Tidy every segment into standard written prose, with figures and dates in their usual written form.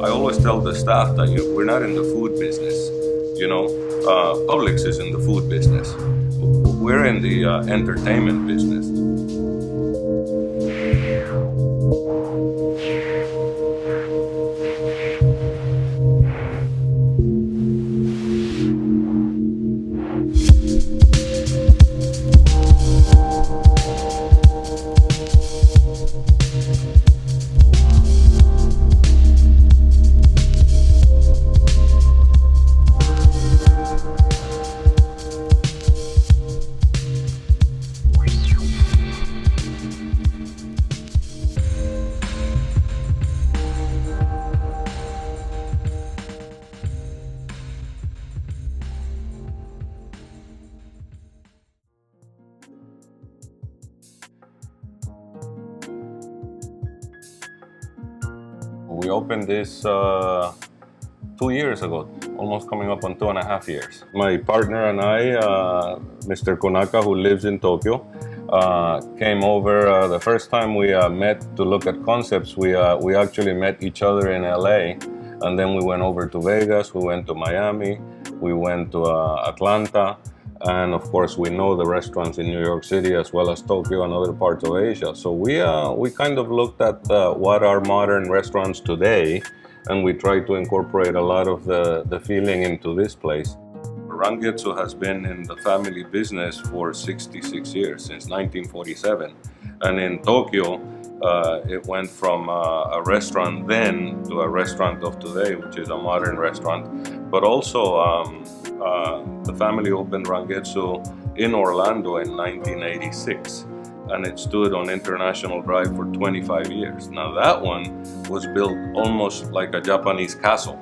I always tell the staff that we're not in the food business. You know, Publix is in the food business. We're in the entertainment business. We opened this 2 years ago, almost coming up on 2.5 years. My partner and I, Mr. Konaka, who lives in Tokyo, came over. The first time we met to look at concepts, we actually met each other in LA, and then we went over to Vegas, we went to Miami, we went to Atlanta, and of course we know the restaurants in New York City as well as Tokyo and other parts of Asia. So we kind of looked at what are modern restaurants today, and we tried to incorporate a lot of the feeling into this place. Rangetsu has been in the family business for 66 years, since 1947. And in Tokyo, it went from a restaurant then to a restaurant of today, which is a modern restaurant. But also, the family opened Rangetsu in Orlando in 1986, and it stood on International Drive for 25 years. Now that one was built almost like a Japanese castle.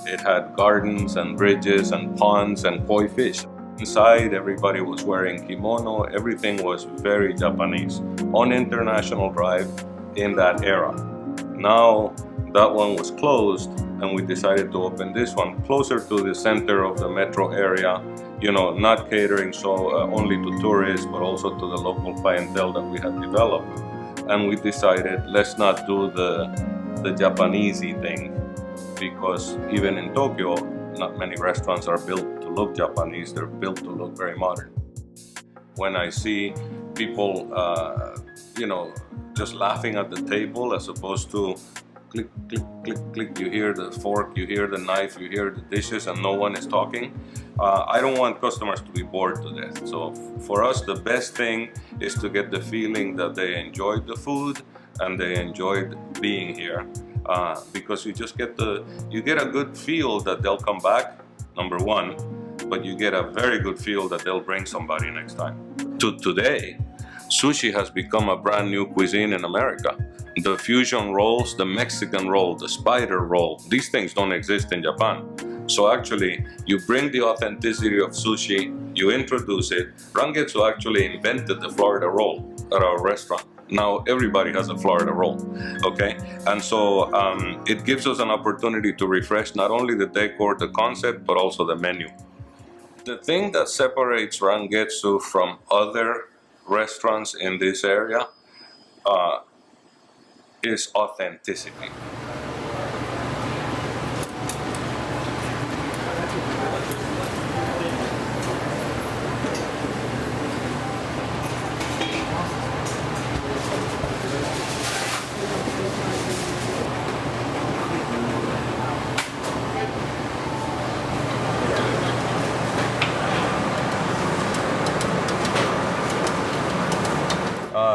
It had gardens and bridges and ponds and koi fish. Inside, everybody was wearing kimono. Everything was very Japanese on International Drive in that era. Now that one was closed, and we decided to open this one closer to the center of the metro area, you know, not catering only to tourists, but also to the local clientele that we had developed. And we decided, let's not do the Japanesey thing, because even in Tokyo, not many restaurants are built to look Japanese. They're built to look very modern. When I see people, you know, just laughing at the table as opposed to click, click, click, click, you hear the fork, you hear the knife, you hear the dishes, and no one is talking. I don't want customers to be bored to death. So for us, the best thing is to get the feeling that they enjoyed the food and they enjoyed being here. Because you just get a good feel that they'll come back, number one, but you get a very good feel that they'll bring somebody next time. Today, sushi has become a brand new cuisine in America. The fusion rolls, the Mexican roll, the spider roll, these things don't exist in Japan. So actually, you bring the authenticity of sushi, you introduce it. Rangetsu actually invented the Florida roll at our restaurant. Now everybody has a Florida roll, okay? And so it gives us an opportunity to refresh not only the decor, the concept, but also the menu. The thing that separates Rangetsu from other restaurants in this area is authenticity.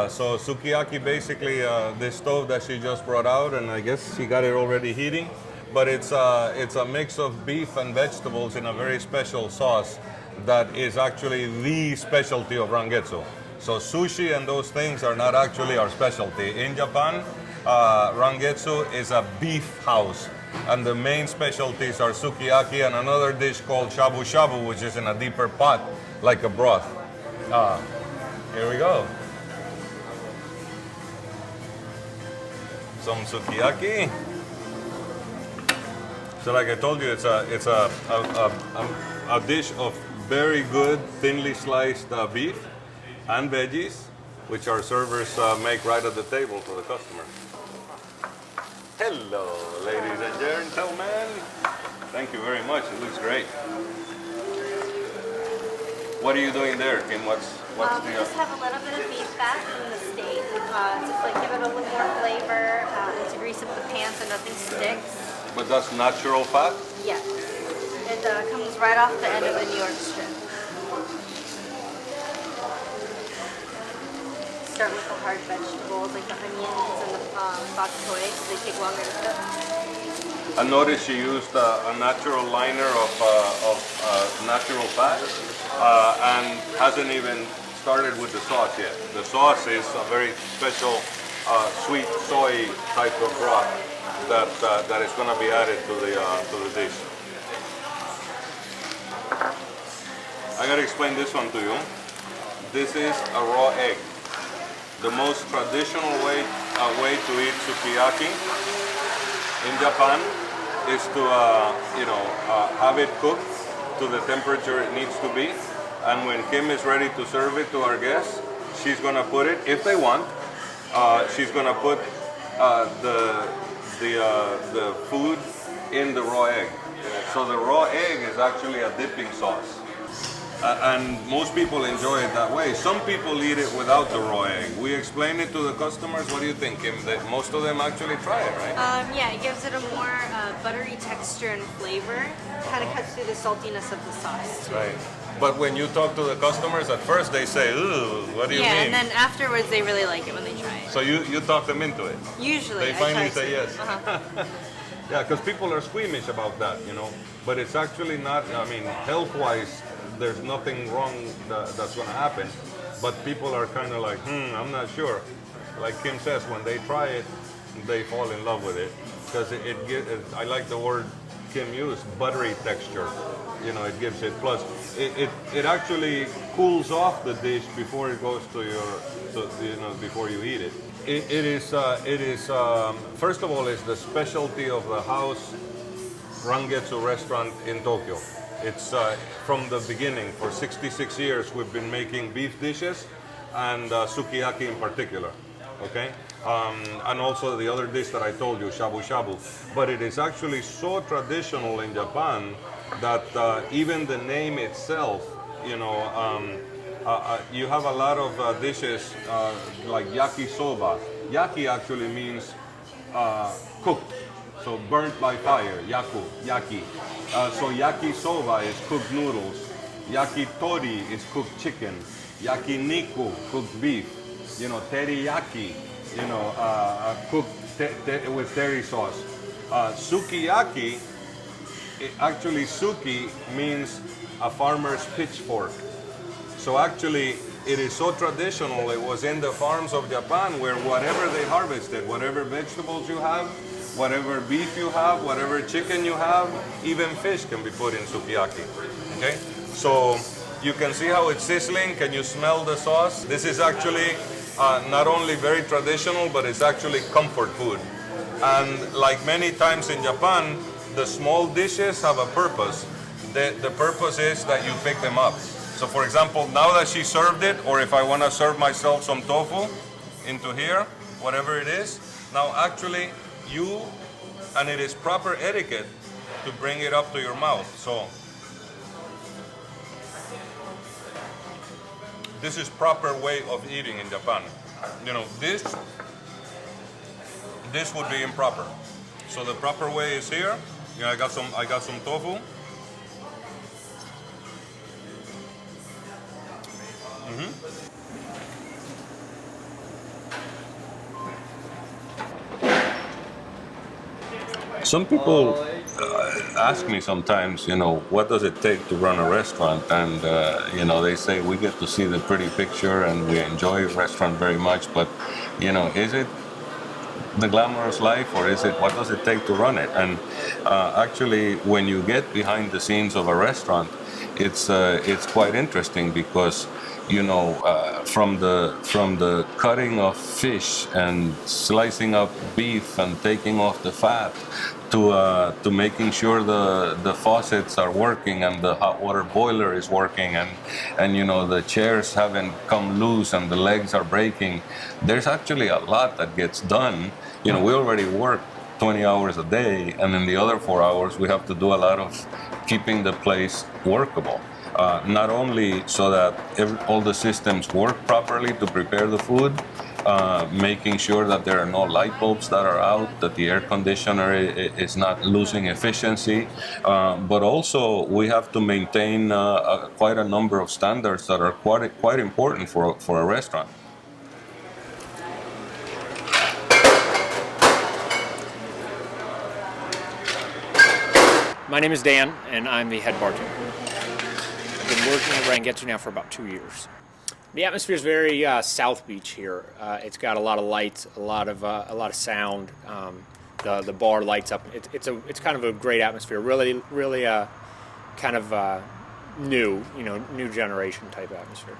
So Sukiyaki, basically this stove that she just brought out, and I guess she got it already heating, but it's a mix of beef and vegetables in a very special sauce that is actually the specialty of Rangetsu. So sushi and those things are not actually our specialty. In Japan, Rangetsu is a beef house, and the main specialties are sukiyaki and another dish called shabu shabu, which is in a deeper pot, like a broth. Here we go. Some sukiyaki. So like I told you, it's a dish of very good thinly sliced beef and veggies, which our servers make right at the table for the customer. Hello, ladies and gentlemen. Thank you very much. It looks great. What are you doing there, Kim? What's We the? just have a little bit of beef fat in the steak to like give it a little more flavor and to grease up the pan so nothing sticks. But that's natural fat. Yeah, it comes right off the end of the New York strip. Start with the hard vegetables like the onions and the bok choy, so they take longer to cook. I noticed she used a natural liner of natural fat and hasn't even started with the sauce yet. The sauce is a very special sweet soy type of broth that is going to be added to the dish. I got to explain this one to you. This is a raw egg. The most traditional way to eat sukiyaki in Japan is to have it cooked to the temperature it needs to be, and when Kim is ready to serve it to our guests, she's gonna put it, if they want, she's gonna put the food in the raw egg. So the raw egg is actually a dipping sauce. And most people enjoy it that way. Some people eat it without the raw egg. We explain it to the customers. What do you think, Kim? That most of them actually try it, right? Yeah, it gives it a more buttery texture and flavor. Kind of cuts through the saltiness of the sauce too. Right. But when you talk to the customers, at first they say, "Ooh, what do you mean?" Yeah, and then afterwards they really like it when they try it. So you talk them into it. Usually, They I finally try say to. yes. Yeah, because people are squeamish about that, But it's actually not. I mean, health-wise, there's nothing wrong that's going to happen. But people are kind of like, I'm not sure. Like Kim says, when they try it, they fall in love with it because it gives. I like the word Kim used, buttery texture. It gives it. Plus, it actually cools off the dish before it goes to before you eat it. It is first of all, it's the specialty of the house Rangetsu restaurant in Tokyo. It's from the beginning. For 66 years, we've been making beef dishes and sukiyaki in particular. Okay, and also the other dish that I told you, shabu shabu. But it is actually so traditional in Japan that even the name itself, you have a lot of dishes like yakisoba. Yaki actually means cooked, so burnt by fire. Yaki. So yakisoba is cooked noodles. Yakitori is cooked chicken. Yakiniku, cooked beef. Teriyaki, cooked with teri sauce. Sukiyaki, actually suki means a farmer's pitchfork. So actually, it is so traditional. It was in the farms of Japan where whatever they harvested, whatever vegetables you have, whatever beef you have, whatever chicken you have, even fish can be put in sukiyaki. Okay? So you can see how it's sizzling. Can you smell the sauce? This is actually not only very traditional, but it's actually comfort food. And like many times in Japan, the small dishes have a purpose. The purpose is that you pick them up. So for example, now that she served it, or if I want to serve myself some tofu into here, whatever it is, now actually and it is proper etiquette to bring it up to your mouth. So this is proper way of eating in Japan. This would be improper. So the proper way is here. I got some tofu. Some people ask me sometimes, what does it take to run a restaurant? And, they say we get to see the pretty picture and we enjoy a restaurant very much, but, is it the glamorous life or what does it take to run it? And actually, when you get behind the scenes of a restaurant, it's quite interesting because, from the cutting of fish and slicing up beef and taking off the fat to making sure the faucets are working and the hot water boiler is working and the chairs haven't come loose and the legs are breaking. There's actually a lot that gets done. We already work 20 hours a day, and in the other 4 hours we have to do a lot of keeping the place workable. Not only so that all the systems work properly to prepare the food, making sure that there are no light bulbs that are out, that the air conditioner is not losing efficiency, but also we have to maintain quite a number of standards that are quite important for a restaurant. My name is Dan, and I'm the head bartender. I've been working at Rangetsu now for about 2 years. The atmosphere is very South Beach here. It's got a lot of lights, a lot of sound. The bar lights up. It's kind of a great atmosphere. Really kind of new generation type atmosphere.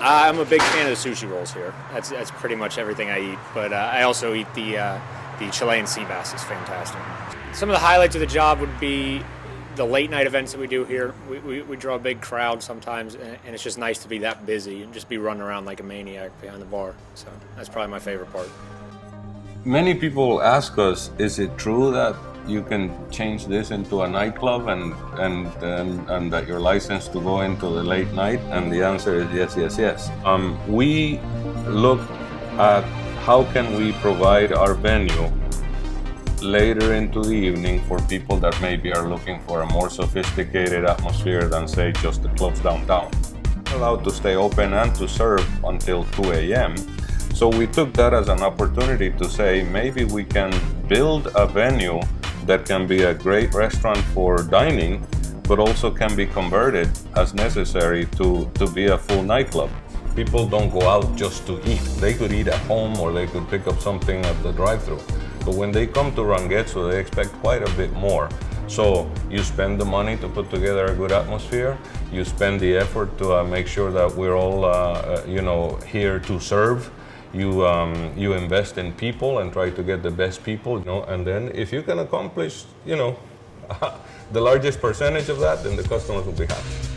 I'm a big fan of the sushi rolls here. That's pretty much everything I eat. But I also eat the Chilean sea bass. It's fantastic. Some of the highlights of the job would be the late night events that we do here. We draw a big crowd sometimes, and it's just nice to be that busy and just be running around like a maniac behind the bar. So that's probably my favorite part. Many people ask us, is it true that you can change this into a nightclub and that you're licensed to go into the late night? And the answer is yes, yes, yes. We look at how can we provide our venue later into the evening for people that maybe are looking for a more sophisticated atmosphere than, say, just the clubs downtown. We're allowed to stay open and to serve until 2 a.m. So we took that as an opportunity to say maybe we can build a venue that can be a great restaurant for dining, but also can be converted as necessary to be a full nightclub. People don't go out just to eat. They could eat at home or they could pick up something at the drive-thru. But when they come to Rangetsu, they expect quite a bit more. So you spend the money to put together a good atmosphere. You spend the effort to make sure that we're all here to serve. You invest in people and try to get the best people, and then if you can accomplish, the largest percentage of that, then the customers will be happy.